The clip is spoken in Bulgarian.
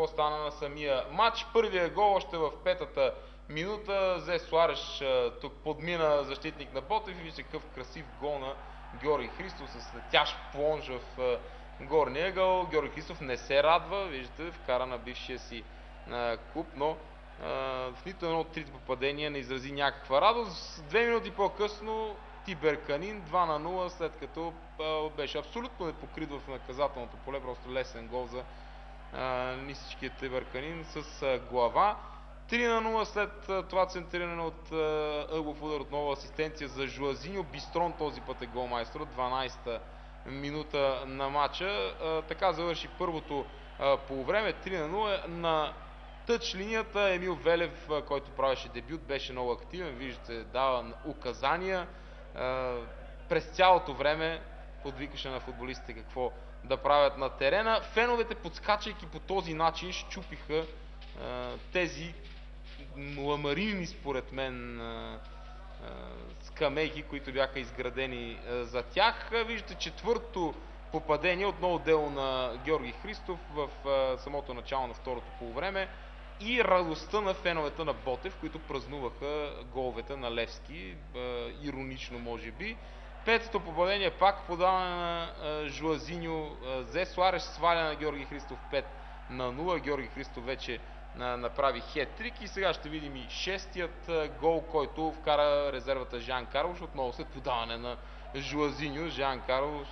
какво стана на самия матч. Първия гол още в петата минута. Зе Суареш тук подмина защитник на Ботев и вижте какъв красив гол на Георги Христов с летящ плонж в горния ъгъл. Георги Христов не се радва, виждате, вкара на бившия си клуб, но в нито едно от трите попадения не изрази някаква радост. 2 минути по-късно Тибер Канин 2-0, след като беше абсолютно непокрит в наказателното поле, просто лесен гол за нисичкият Тибер Канин с глава. 3-0 след това центриране от ъглов удар, отново асистенция за Жуазиньо. Бистрон този път е голмайстор, 12-та минута на матча. Така завърши първото полувреме, 3-0. На тъч линията Емил Велев, който правеше дебют, беше много активен. Виждате, дава указания. През цялото време подвикаше на футболистите какво да правят на терена. Феновете, подскачайки по този начин, счупиха тези ламарини, според мен, скамейки, които бяха изградени за тях. Виждате четвърто попадение, отново дело на Георги Христов в самото начало на второто полувреме и радостта на феновете на Ботев, които празнуваха головете на Левски, иронично може би. Петото попадение, пак подаване на Жуазиньо. Зе Суареш сваля на Георги Христов 5-0. Георги Христов вече направи хет-трик и сега ще видим и шестият гол, който вкара резервата Жан Карлош, отново след подаване на Жуазиньо. Жан Карлош